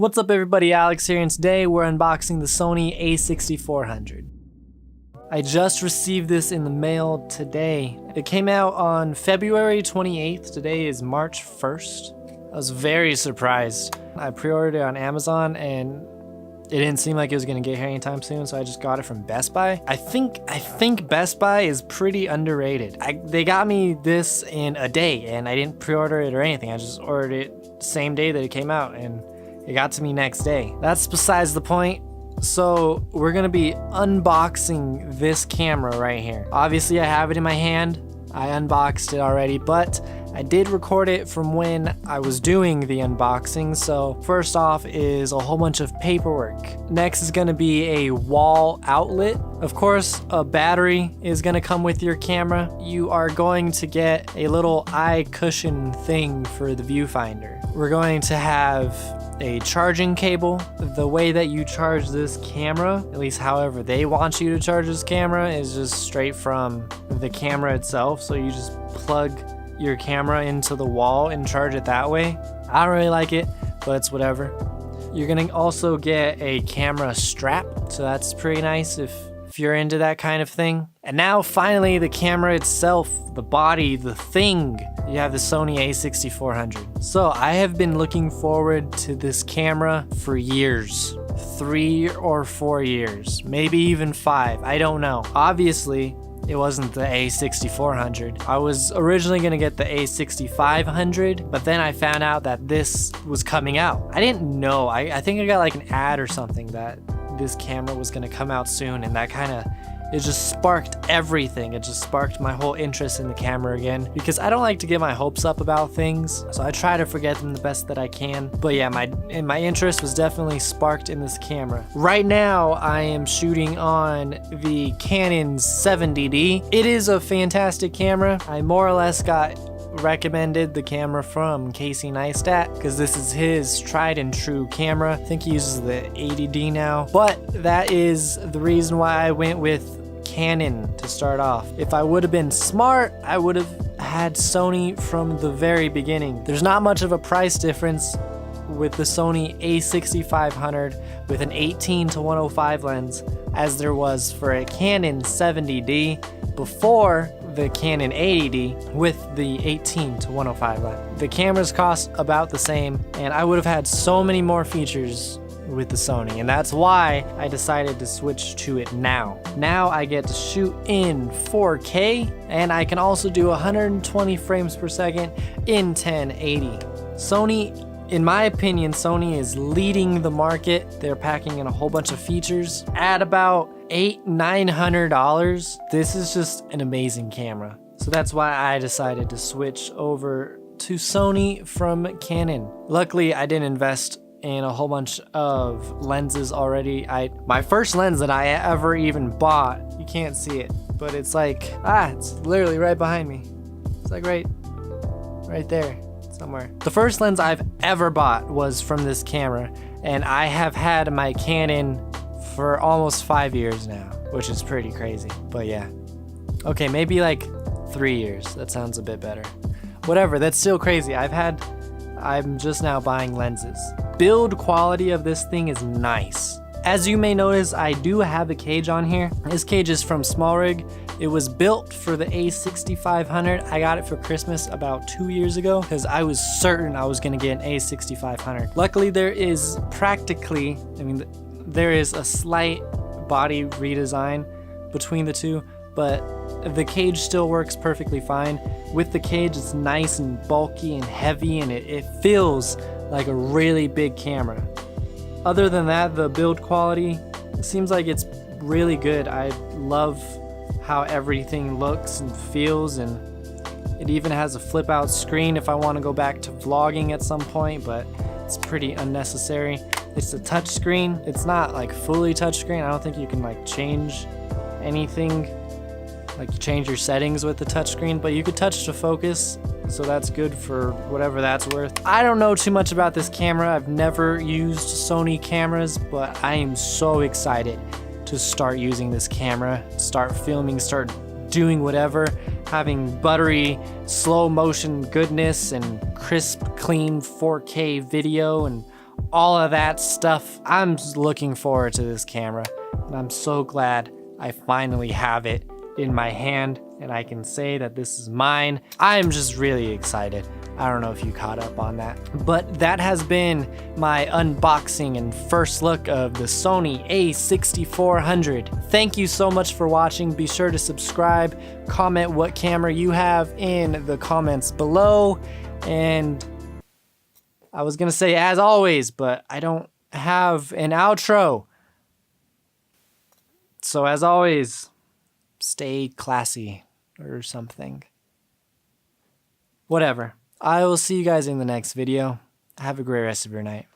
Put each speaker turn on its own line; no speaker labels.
What's up everybody, Alex here, and today we're unboxing the Sony A6400. I just received this in the mail today. It came out on February 28th, today is March 1st. I was very surprised. I pre-ordered it on Amazon and it didn't seem like it was gonna get here anytime soon, so I just got it from Best Buy. I think Best Buy is pretty underrated. They got me this in a day and I didn't pre-order it or anything. I just ordered it the same day that it came out and it got to me next day. That's besides the point. So we're gonna be unboxing this camera right here. Obviously I have it in my hand. I unboxed it already, but I did record it from when I was doing the unboxing. So first off is a whole bunch of paperwork. Next is gonna be a wall outlet. Of course, a battery is gonna come with your camera. You are going to get a little eye cushion thing for the viewfinder. We're going to have a charging cable. The way that you charge this camera, at least however they want you to charge this camera, is just straight from the camera itself. So you just plug your camera into the wall and charge it that way. I don't really like it, but it's whatever. You're gonna also get a camera strap, so that's pretty nice if you're into that kind of thing. And now finally the camera itself, the body, the thing. You have the Sony A6400. So I have been looking forward to this camera for years. 3 or 4 years, maybe even 5, I don't know. Obviously, it wasn't the A6400. I was originally gonna get the A6500, but then I found out that this was coming out. I didn't know, I think I got like an ad or something that this camera was gonna come out soon, and that it just sparked everything. It just sparked my whole interest in the camera again, because I don't like to get my hopes up about things, so I try to forget them the best that I can. But yeah, my interest was definitely sparked in this camera. Right now, I am shooting on the Canon 70D. It is a fantastic camera. I more or less got recommended the camera from Casey Neistat because this is his tried and true camera. I think he uses the 80D now, but that is the reason why I went with Canon to start off. If I would have been smart, I would have had Sony from the very beginning. There's not much of a price difference with the Sony A6500 with an 18-105 lens as there was for a Canon 70D before the Canon 80D with the 18-105 lens. The cameras cost about the same, and I would have had so many more features with the Sony, and that's why I decided to switch to it now. Now I get to shoot in 4K, and I can also do 120 frames per second in 1080. Sony, in my opinion, Sony is leading the market. They're packing in a whole bunch of features at about $800-900. This is just an amazing camera. So that's why I decided to switch over to Sony from Canon. Luckily, I didn't invest in a whole bunch of lenses already. My first lens that I ever even bought, you can't see it, but it's like, it's literally right behind me. It's like right there somewhere. The first lens I've ever bought was from this camera, and I have had my Canon for almost 5 years now, which is pretty crazy, but yeah. Okay, maybe like 3 years. That sounds a bit better. Whatever, that's still crazy. I'm just now buying lenses. Build quality of this thing is nice. As you may notice, I do have a cage on here. This cage is from Small Rig. It was built for the A6500. I got it for Christmas about 2 years ago because I was certain I was gonna get an A6500. Luckily, there is a slight body redesign between the two, but the cage still works perfectly fine. With the cage, it's nice and bulky and heavy, and it feels like a really big camera. Other than that, the build quality seems like it's really good. I love how everything looks and feels, and it even has a flip out screen if I want to go back to vlogging at some point, but it's pretty unnecessary. It's a touch screen. It's not like fully touch screen. I don't think you can like change anything, like change your settings with the touchscreen, but you could touch to focus, so that's good for whatever that's worth. I don't know too much about this camera. I've never used Sony cameras, but I am so excited to start using this camera, start filming, start doing whatever, having buttery, slow motion goodness and crisp, clean 4K video and all of that stuff. I'm looking forward to this camera, and I'm so glad I finally have it in my hand and I can say that this is mine. I'm just really excited. I don't know if you caught up on that, but that has been my unboxing and first look of the Sony A6400. Thank you so much for watching. Be sure to subscribe, comment what camera you have in the comments below, and I was gonna say as always, but I don't have an outro. So as always, stay classy or something. Whatever. I will see you guys in the next video. Have a great rest of your night.